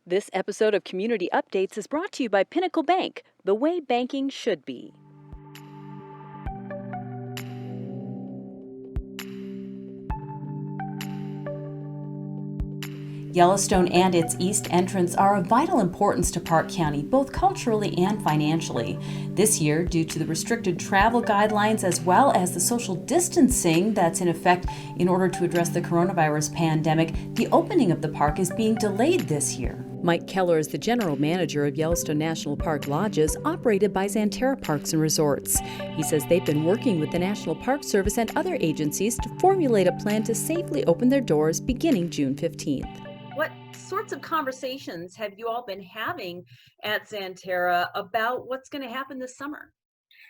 This episode of Community Updates is brought to you by Pinnacle Bank, the way banking should be. Yellowstone and its east entrance are of vital importance to Park County, both culturally and financially. This year, due to the restricted travel guidelines as well as the social distancing that's in effect in order to address the coronavirus pandemic, the opening of the park is being delayed this year. Mike Keller is the general manager of Yellowstone National Park Lodges, operated by Xanterra Parks and Resorts. He says they've been working with the National Park Service and other agencies to formulate a plan to safely open their doors beginning June 15th. What sorts of conversations have you all been having at Xanterra about what's going to happen this summer?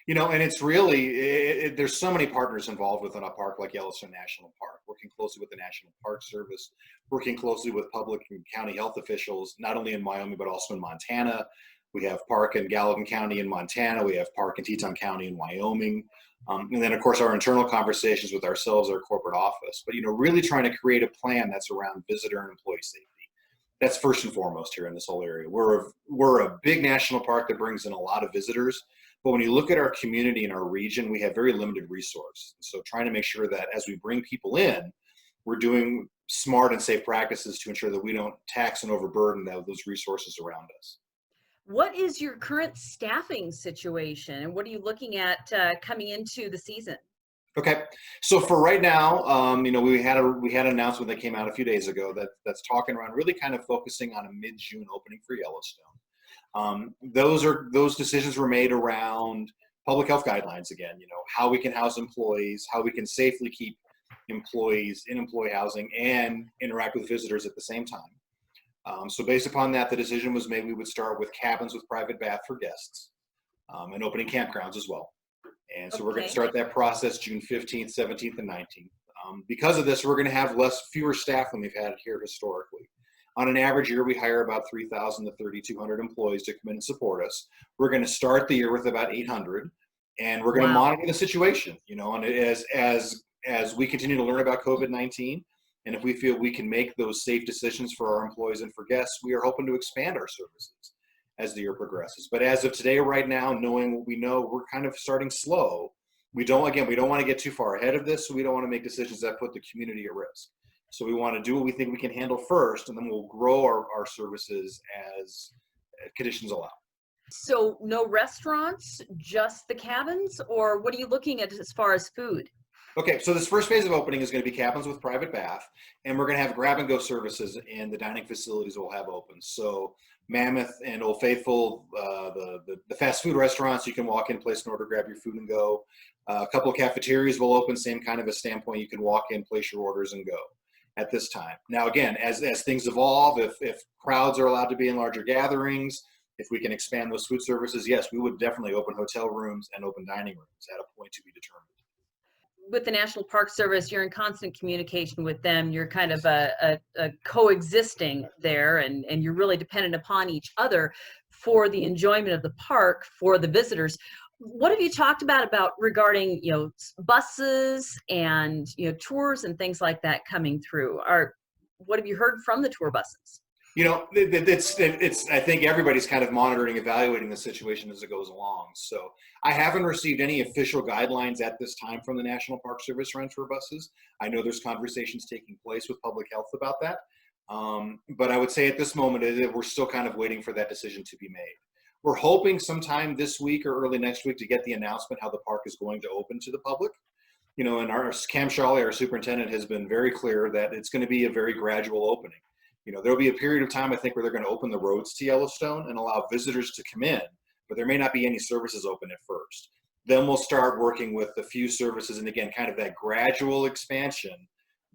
And it's really, there's so many partners involved within a park like Yellowstone National Park, working closely with the National Park Service, working closely with public and county health officials, not only in Wyoming, but also in Montana. We have park in Gallatin County in Montana. We have park in Teton County in Wyoming. And then, of course, our internal conversations with ourselves, our corporate office. But, really trying to create a plan that's around visitor and employee safety. That's first and foremost here in this whole area. We're a big national park that brings in a lot of visitors. But when you look at our community and our region, we have very limited resource. So trying to make sure that as we bring people in, we're doing smart and safe practices to ensure that we don't tax and overburden those resources around us. What is your current staffing situation, and what are you looking at coming into the season? Okay, so for right now, we had an announcement that came out a few days ago that's talking around really kind of focusing on a mid-June opening for Yellowstone. Those decisions were made around public health guidelines again. How we can house employees, how we can safely keep employees in employee housing and interact with visitors at the same time. So based upon that, the decision was made we would start with cabins with private bath for guests and opening campgrounds as well. And so we're going to start that process June 15th, 17th, and 19th. Because of this, we're going to have fewer staff than we've had here historically. On an average year, we hire about 3,000 to 3,200 employees to come in and support us. We're going to start the year with about 800, and we're going to monitor the situation. And as we continue to learn about COVID-19, and if we feel we can make those safe decisions for our employees and for guests, we are hoping to expand our services as the year progresses. But as of today, right now, knowing what we know, we're kind of starting slow. We don't want to get too far ahead of this, so we don't want to make decisions that put the community at risk. So we want to do what we think we can handle first, and then we'll grow our services as conditions allow. So no restaurants, just the cabins, or what are you looking at as far as food? Okay, so this first phase of opening is going to be cabins with private bath, and we're going to have grab-and-go services in the dining facilities we'll have open. So Mammoth and Old Faithful, the fast food restaurants, you can walk in, place an order, grab your food, and go. A couple of cafeterias will open, same kind of a standpoint. You can walk in, place your orders, and go at this time. Now, again, as things evolve, if crowds are allowed to be in larger gatherings, if we can expand those food services, yes, we would definitely open hotel rooms and open dining rooms at a point to be determined. With the National Park Service, you're in constant communication with them. You're kind of a coexisting there, and you're really dependent upon each other for the enjoyment of the park for the visitors. What have you talked about regarding buses and tours and things like that coming through? What have you heard from the tour buses? It's I think everybody's kind of monitoring, evaluating the situation as it goes along. So I haven't received any official guidelines at this time from the National Park Service around tour buses. I know there's conversations taking place with public health about that. But I would say at this moment, we're still kind of waiting for that decision to be made. We're hoping sometime this week or early next week to get the announcement how the park is going to open to the public. And Cam Shawley, our superintendent, has been very clear that it's going to be a very gradual opening. There'll be a period of time, I think, where they're going to open the roads to Yellowstone and allow visitors to come in, but there may not be any services open at first. Then we'll start working with a few services, and again, kind of that gradual expansion,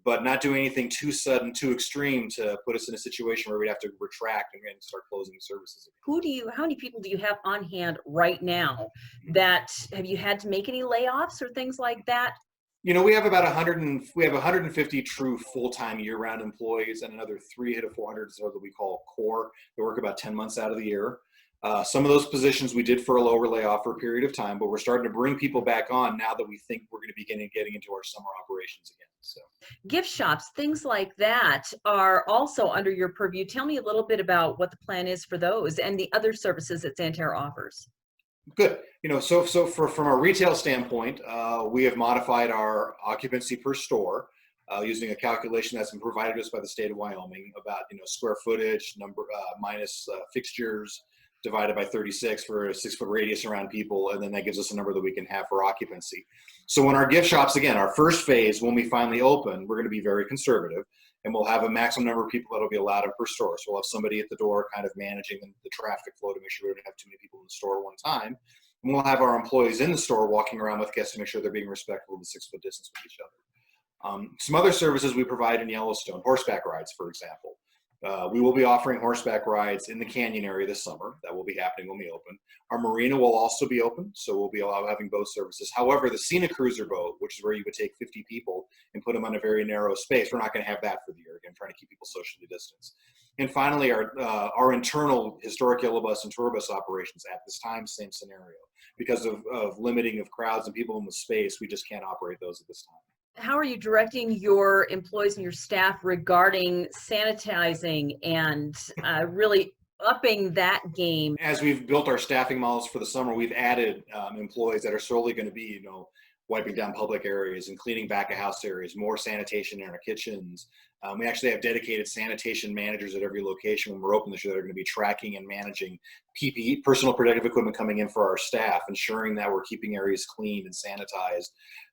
but not doing anything too sudden, too extreme to put us in a situation where we'd have to retract and start closing services again. How many people do you have on hand right now that have you had to make any layoffs or things like that? We have about 150 true full-time year-round employees and another 300 to 400 or so that we call core. They work about 10 months out of the year. Some of those positions we did furlough or lay off for a period of time, but we're starting to bring people back on now that we think we're going to be getting into our summer operations again. So. Gift shops, things like that are also under your purview. Tell me a little bit about what the plan is for those and the other services that Santerra offers. Good. From a retail standpoint, we have modified our occupancy per store using a calculation that's been provided to us by the state of Wyoming about square footage, number minus fixtures divided by 36 for a 6-foot radius around people, and then that gives us a number that we can have for occupancy. So when our gift shops, again, our first phase, when we finally open, we're going to be very conservative, and we'll have a maximum number of people that'll be allowed in per store. So we'll have somebody at the door kind of managing the traffic flow to make sure we don't have too many people in the store at one time. And we'll have our employees in the store walking around with guests to make sure they're being respectful of the 6-foot distance with each other. Some other services we provide in Yellowstone, horseback rides, for example. We will be offering horseback rides in the canyon area this summer. That will be happening when we open. Our marina will also be open, so we'll be having boat services. However, the scenic cruiser boat, which is where you would take 50 people and put them on a very narrow space, we're not going to have that for the year. Again, trying to keep people socially distanced. And finally, our internal historic yellow bus and tour bus operations at this time, same scenario. Because of limiting of crowds and people in the space, we just can't operate those at this time. How are you directing your employees and your staff regarding sanitizing and really upping that game? As we've built our staffing models for the summer, we've added employees that are solely going to be, wiping down public areas and cleaning back of house areas, more sanitation in our kitchens. We actually have dedicated sanitation managers at every location when we're open this year that are going to be tracking and managing PPE, personal protective equipment coming in for our staff, ensuring that we're keeping areas clean and sanitized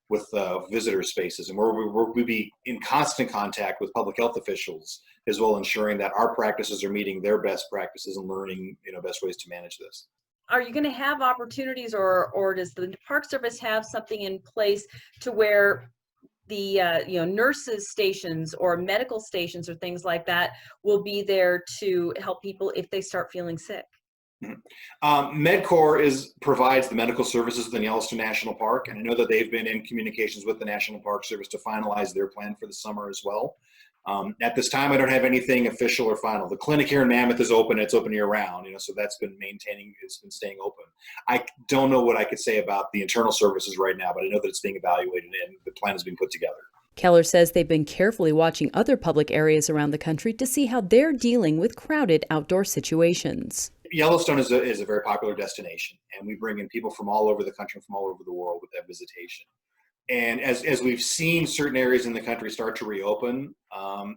with visitor spaces. And we'll be in constant contact with public health officials as well, ensuring that our practices are meeting their best practices and learning, best ways to manage this. Are you going to have opportunities, or does the Park Service have something in place to where the nurses stations or medical stations or things like that will be there to help people if they start feeling sick? MedCorps provides the medical services within Yellowstone National Park, and I know that they've been in communications with the National Park Service to finalize their plan for the summer as well. At this time, I don't have anything official or final. The clinic here in Mammoth is open; it's open year-round. So that's been it's been staying open. I don't know what I could say about the internal services right now, but I know that it's being evaluated and the plan is being put together. Keller says they've been carefully watching other public areas around the country to see how they're dealing with crowded outdoor situations. Yellowstone is a very popular destination, and we bring in people from all over the country and from all over the world with that visitation. And as we've seen certain areas in the country start to reopen,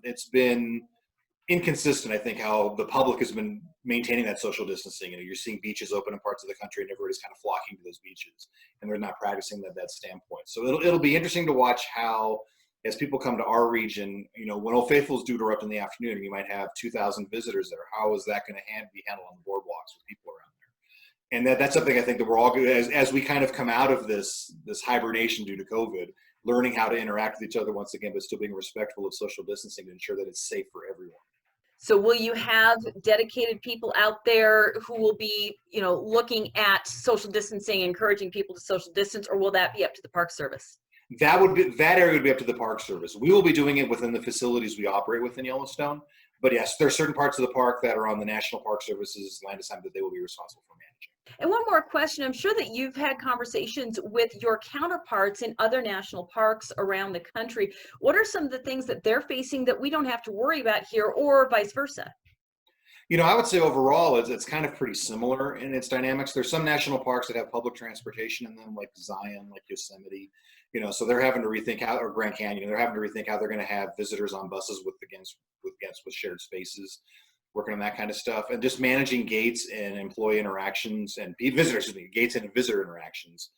it's been inconsistent, I think, how the public has been maintaining that social distancing. You're seeing beaches open in parts of the country and everybody's kind of flocking to those beaches, and they're not practicing that standpoint. So it'll be interesting to watch how, as people come to our region, when Old Faithful's due to erupt in the afternoon, and you might have 2,000 visitors there. How is that going to be handled on the boardwalks with people around there? And that's something I think that we're all good as we kind of come out of this hibernation due to COVID, learning how to interact with each other once again, but still being respectful of social distancing to ensure that it's safe for everyone. So will you have dedicated people out there who will be, looking at social distancing, encouraging people to social distance, or will that be up to the Park Service? That area would be up to the Park Service. We will be doing it within the facilities we operate within Yellowstone. But yes, there are certain parts of the park that are on the National Park Service's land assignment that they will be responsible for managing. And one more question. I'm sure that you've had conversations with your counterparts in other national parks around the country. What are some of the things that they're facing that we don't have to worry about here, or vice versa? I would say overall it's kind of pretty similar in its dynamics. There's some national parks that have public transportation in them, like Zion, like Yosemite. So they're having to rethink or Grand Canyon. They're having to rethink how they're going to have visitors on buses with shared spaces, working on that kind of stuff, and just managing gates and employee interactions and gates and visitor interactions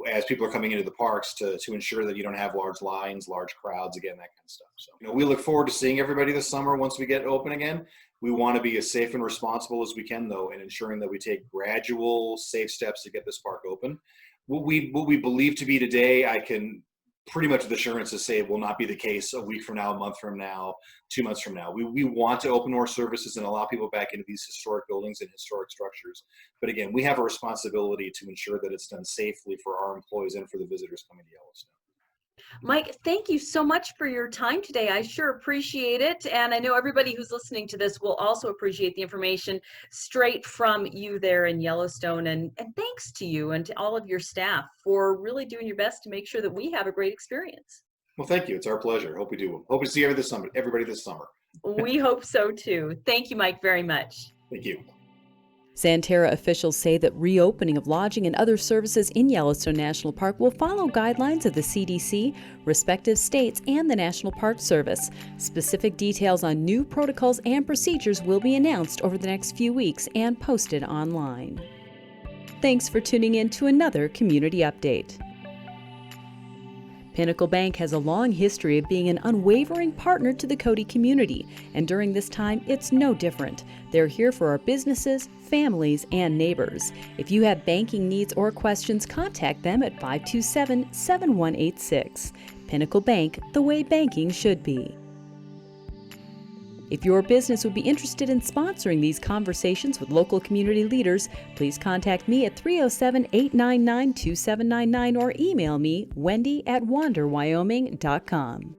as people are coming into the parks to ensure that you don't have large lines, large crowds, again, that kind of stuff. So, we look forward to seeing everybody this summer once we get open again. We want to be as safe and responsible as we can, though, and ensuring that we take gradual, safe steps to get this park open. What we believe to be today, I can pretty much with assurance to say it will not be the case a week from now, a month from now, 2 months from now. We want to open more services and allow people back into these historic buildings and historic structures. But again, we have a responsibility to ensure that it's done safely for our employees and for the visitors coming to Yellowstone. Mike, thank you so much for your time today. I sure appreciate it. And I know everybody who's listening to this will also appreciate the information straight from you there in Yellowstone. And thanks to you and to all of your staff for really doing your best to make sure that we have a great experience. Well, thank you. It's our pleasure. Hope we do. Hope to see everybody this summer. We hope so too. Thank you, Mike, very much. Thank you. Santerra officials say that reopening of lodging and other services in Yellowstone National Park will follow guidelines of the CDC, respective states, and the National Park Service. Specific details on new protocols and procedures will be announced over the next few weeks and posted online. Thanks for tuning in to another Community Update. Pinnacle Bank has a long history of being an unwavering partner to the Cody community, and during this time, it's no different. They're here for our businesses, families, and neighbors. If you have banking needs or questions, contact them at 527-7186. Pinnacle Bank, the way banking should be. If your business would be interested in sponsoring these conversations with local community leaders, please contact me at 307-899-2799 or email me, wendy@wanderwyoming.com.